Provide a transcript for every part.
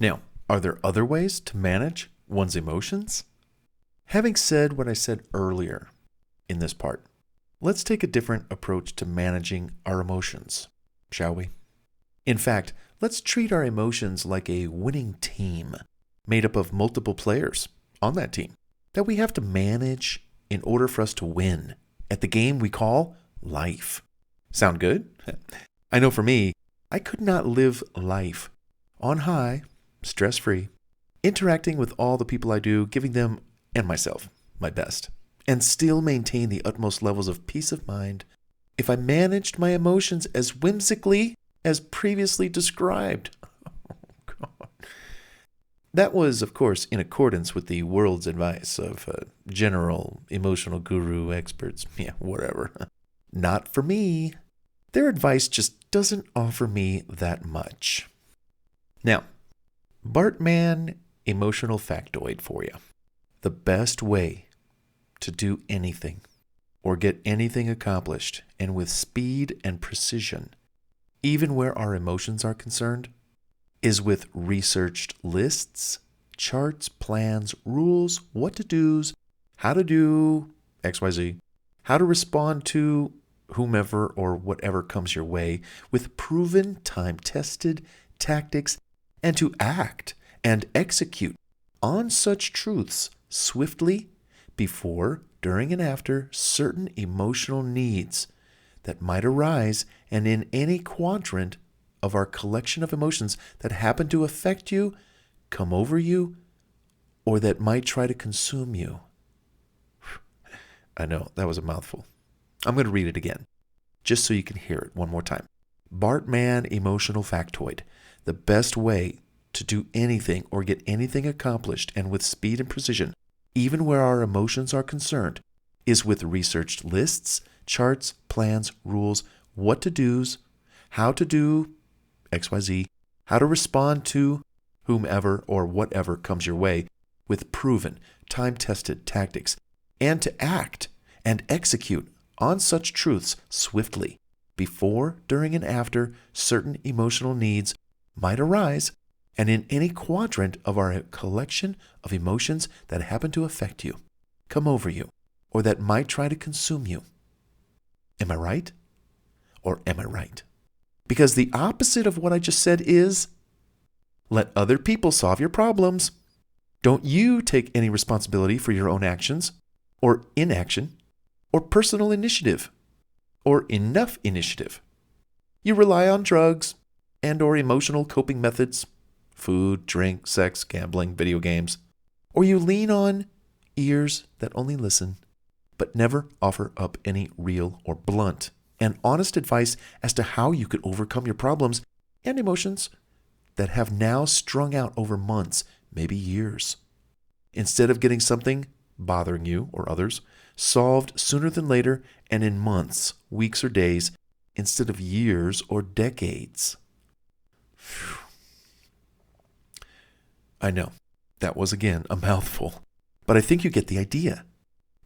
Now, are there other ways to manage one's emotions? Having said what I said earlier in this part, let's take a different approach to managing our emotions, shall we? In fact, let's treat our emotions like a winning team made up of multiple players on that team that we have to manage in order for us to win at the game we call life. Sound good? I know for me, I could not live life on high, stress-free, interacting with all the people I do, giving them and myself my best, and still maintain the utmost levels of peace of mind if I managed my emotions as whimsically as previously described. Oh, God. That was, of course, in accordance with the world's advice of general emotional guru experts. Yeah, whatever. Not for me. Their advice just doesn't offer me that much. Now, Bartman emotional factoid for you. The best way to do anything or get anything accomplished, and with speed and precision, even where our emotions are concerned, is with researched lists, charts, plans, rules, what to do's, how to do XYZ, how to respond to whomever or whatever comes your way, with proven, time-tested tactics, and to act and execute on such truths swiftly before, during, and after certain emotional needs that might arise, and in any quadrant of our collection of emotions that happen to affect you, come over you, or that might try to consume you. I know, that was a mouthful. I'm going to read it again, just so you can hear it one more time. Bartman emotional factoid. The best way to do anything or get anything accomplished, and with speed and precision, even where our emotions are concerned, is with researched lists, charts, plans, rules, what to do's, how to do XYZ, how to respond to whomever or whatever comes your way, with proven, time-tested tactics, and to act and execute on such truths swiftly, before, during, and after certain emotional needs might arise, and in any quadrant of our collection of emotions that happen to affect you, come over you, or that might try to consume you. Am I right? Or am I right? Because the opposite of what I just said is, let other people solve your problems. Don't you take any responsibility for your own actions, or inaction, or personal initiative, or enough initiative. You rely on drugs and or emotional coping methods, food, drink, sex, gambling, video games, or you lean on ears that only listen, but never offer up any real or blunt and honest advice as to how you could overcome your problems and emotions that have now strung out over months, maybe years. Instead of getting something bothering you or others solved sooner than later and in months, weeks, or days, instead of years or decades. Phew. I know, that was again a mouthful, but I think you get the idea.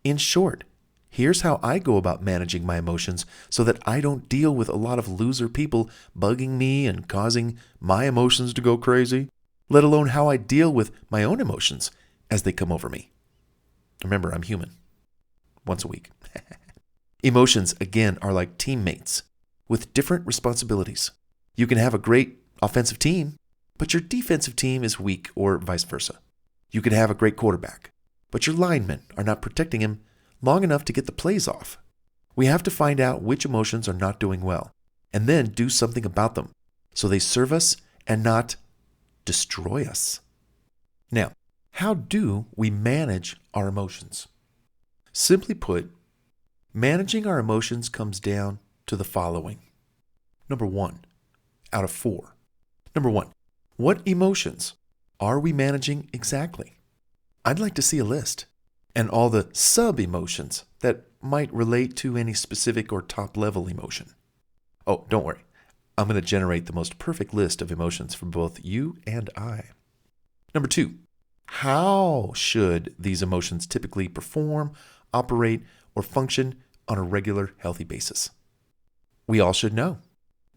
In short, here's how I go about managing my emotions so that I don't deal with a lot of loser people bugging me and causing my emotions to go crazy, let alone how I deal with my own emotions as they come over me. Remember, I'm human. Once a week. Emotions, again, are like teammates with different responsibilities. You can have a great offensive team, but your defensive team is weak, or vice versa. You can have a great quarterback, but your linemen are not protecting him long enough to get the plays off. We have to find out which emotions are not doing well, and then do something about them so they serve us and not destroy us. Now, how do we manage our emotions? Simply put, managing our emotions comes down to the following. Number 1, out of 4. Number 1, what emotions are we managing exactly? I'd like to see a list, and all the sub-emotions that might relate to any specific or top-level emotion. Oh, don't worry. I'm going to generate the most perfect list of emotions for both you and I. Number 2, how should these emotions typically perform, operate, or function on a regular, healthy basis? We all should know,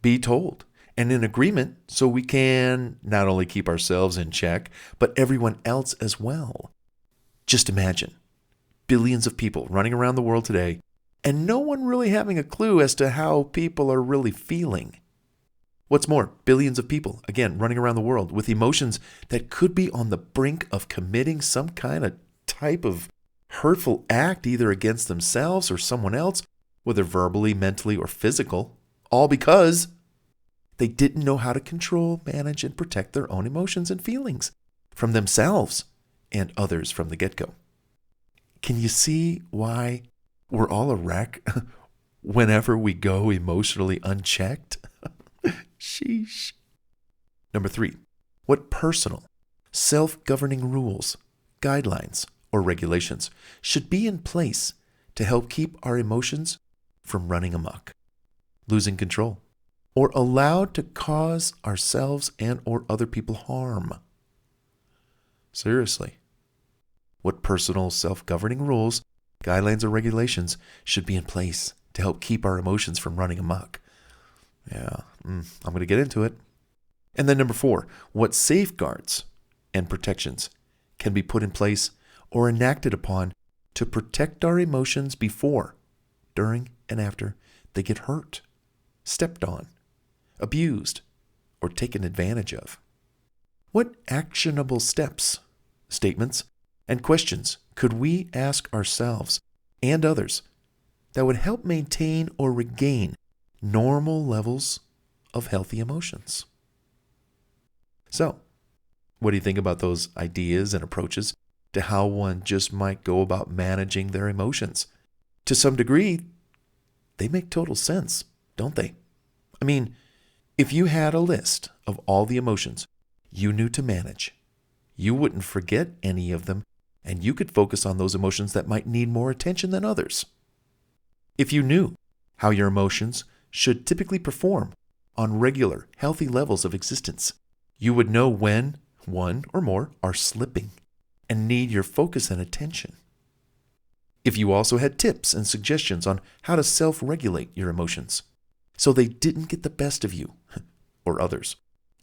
be told, and in agreement so we can not only keep ourselves in check, but everyone else as well. Just imagine billions of people running around the world today and no one really having a clue as to how people are really feeling. What's more, billions of people, again, running around the world with emotions that could be on the brink of committing some kind of type of hurtful act, either against themselves or someone else, whether verbally, mentally, or physical, all because they didn't know how to control, manage, and protect their own emotions and feelings from themselves and others from the get-go. Can you see why we're all a wreck whenever we go emotionally unchecked? Sheesh. Number 3, what personal, self-governing rules, guidelines, or regulations should be in place to help keep our emotions from running amok, losing control, or allowed to cause ourselves and or other people harm? Seriously. What personal, self-governing rules, guidelines, or regulations should be in place to help keep our emotions from running amok? Yeah, I'm going to get into it. And then number 4, what safeguards and protections can be put in place or enacted upon to protect our emotions before, during, and after they get hurt, stepped on, abused, or taken advantage of? What actionable steps, statements, and questions could we ask ourselves and others that would help maintain or regain normal levels of healthy emotions? So, what do you think about those ideas and approaches to how one just might go about managing their emotions? To some degree, they make total sense, don't they? I mean, if you had a list of all the emotions you knew to manage, you wouldn't forget any of them, and you could focus on those emotions that might need more attention than others. If you knew how your emotions should typically perform on regular, healthy levels of existence, you would know when one or more are slipping and need your focus and attention. If you also had tips and suggestions on how to self-regulate your emotions so they didn't get the best of you or others,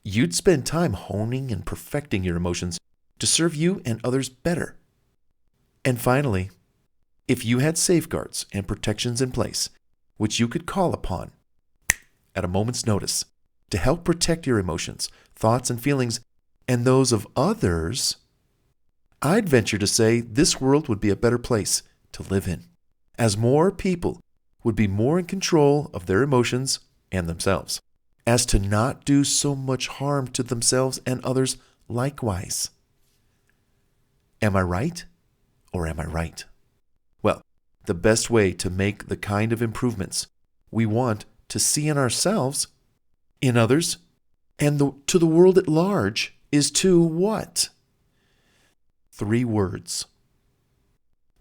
you'd spend time honing and perfecting your emotions to serve you and others better. And finally, if you had safeguards and protections in place, which you could call upon at a moment's notice to help protect your emotions, thoughts, and feelings, and those of others, I'd venture to say this world would be a better place to live in, as more people would be more in control of their emotions and themselves, as to not do so much harm to themselves and others likewise. Am I right, or am I right? Well, the best way to make the kind of improvements we want to see in ourselves, in others, and to the world at large is to what? 3 words.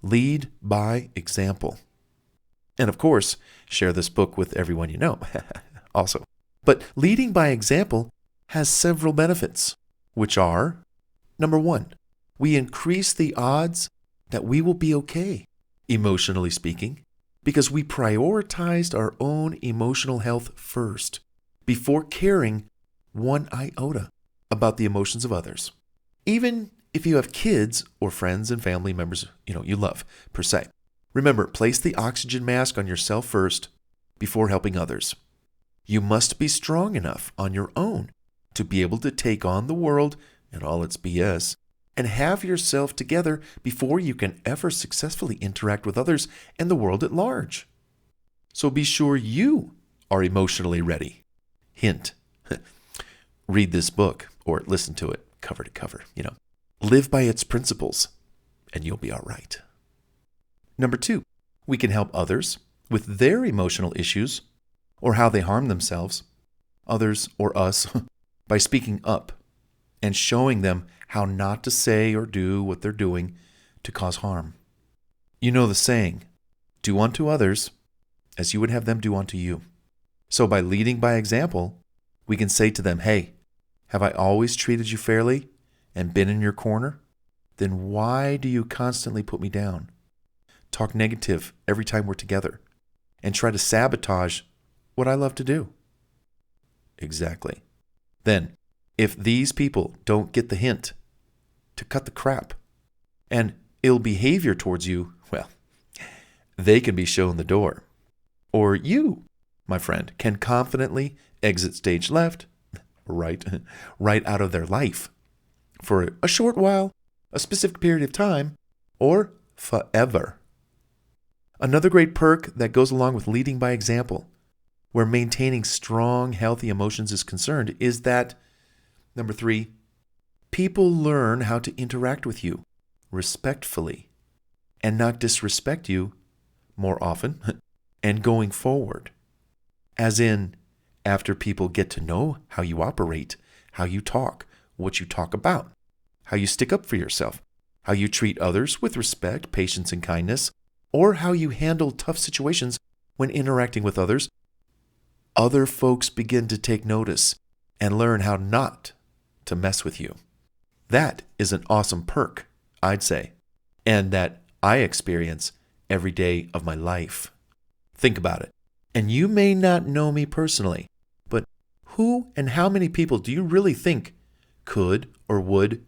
Lead by example. And of course, share this book with everyone you know also. But leading by example has several benefits, which are, number 1, we increase the odds that we will be okay, emotionally speaking, because we prioritized our own emotional health first, before caring one iota about the emotions of others. Even if you have kids or friends and family members you love, per se. Remember, place the oxygen mask on yourself first before helping others. You must be strong enough on your own to be able to take on the world and all its BS and have yourself together before you can ever successfully interact with others and the world at large. So be sure you are emotionally ready. Hint, read this book or listen to it cover to cover, Live by its principles and you'll be all right. Number 2, we can help others with their emotional issues or how they harm themselves, others or us, by speaking up and showing them how not to say or do what they're doing to cause harm. You know the saying, do unto others as you would have them do unto you. So by leading by example, we can say to them, hey, have I always treated you fairly and been in your corner? Then why do you constantly put me down? Talk negative every time we're together and try to sabotage what I love to do. Exactly. Then, if these people don't get the hint to cut the crap and ill behavior towards you, well, they can be shown the door. Or you, my friend, can confidently exit stage left, right out of their life for a short while, a specific period of time, or forever. Another great perk that goes along with leading by example, where maintaining strong, healthy emotions is concerned, is that, number 3, people learn how to interact with you respectfully and not disrespect you more often and going forward. As in, after people get to know how you operate, how you talk, what you talk about, how you stick up for yourself, how you treat others with respect, patience, and kindness, or how you handle tough situations when interacting with others, other folks begin to take notice and learn how not to mess with you. That is an awesome perk, I'd say, and that I experience every day of my life. Think about it. And you may not know me personally, but who and how many people do you really think could or would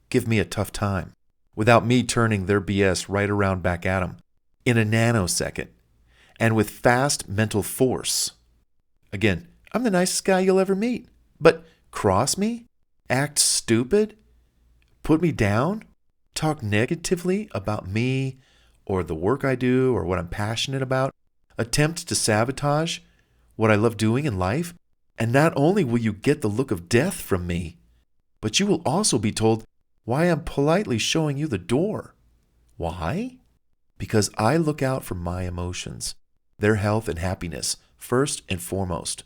give me a tough time without me turning their BS right around back at them in a nanosecond and with fast mental force? Again, I'm the nicest guy you'll ever meet, but cross me, act stupid, put me down, talk negatively about me or the work I do or what I'm passionate about, attempt to sabotage what I love doing in life, and not only will you get the look of death from me, but you will also be told why I'm politely showing you the door. Why? Because I look out for my emotions, their health and happiness, first and foremost.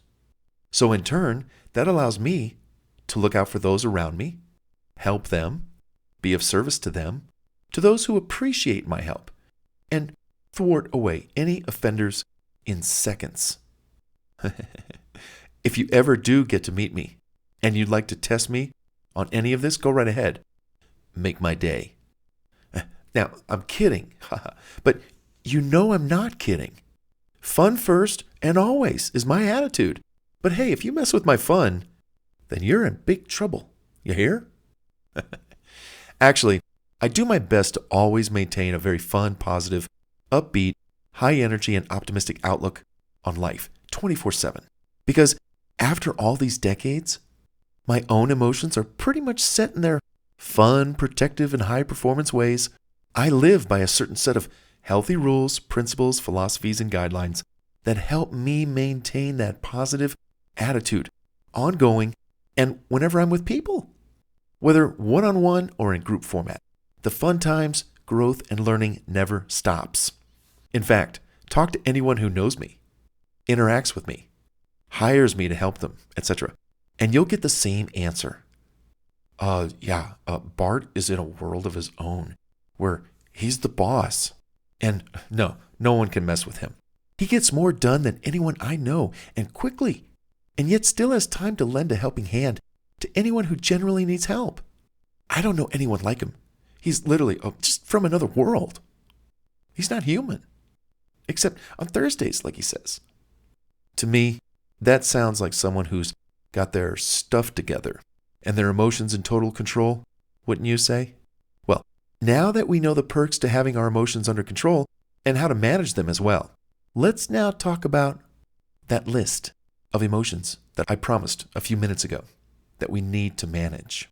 So in turn, that allows me to look out for those around me, help them, be of service to them, to those who appreciate my help, and thwart away any offenders in seconds. If you ever do get to meet me and you'd like to test me on any of this, go right ahead. Make my day. Now, I'm kidding, but you know I'm not kidding. Fun first and always is my attitude. But hey, if you mess with my fun, then you're in big trouble. You hear? Actually, I do my best to always maintain a very fun, positive, upbeat, high energy, and optimistic outlook on life 24/7. Because after all these decades, my own emotions are pretty much set in their fun, protective, and high performance ways. I live by a certain set of healthy rules, principles, philosophies, and guidelines that help me maintain that positive attitude ongoing and whenever I'm with people, whether one-on-one or in group format. The fun times, growth, and learning never stops. In fact, talk to anyone who knows me, interacts with me, hires me to help them, etc., and you'll get the same answer. Bart is in a world of his own, where he's the boss. And no one can mess with him. He gets more done than anyone I know, and quickly, and yet still has time to lend a helping hand to anyone who generally needs help. I don't know anyone like him. He's literally just from another world. He's not human, except on Thursdays, like he says. To me, that sounds like someone who's got their stuff together and their emotions in total control, wouldn't you say? Well, now that we know the perks to having our emotions under control and how to manage them as well, let's now talk about that list of emotions that I promised a few minutes ago that we need to manage.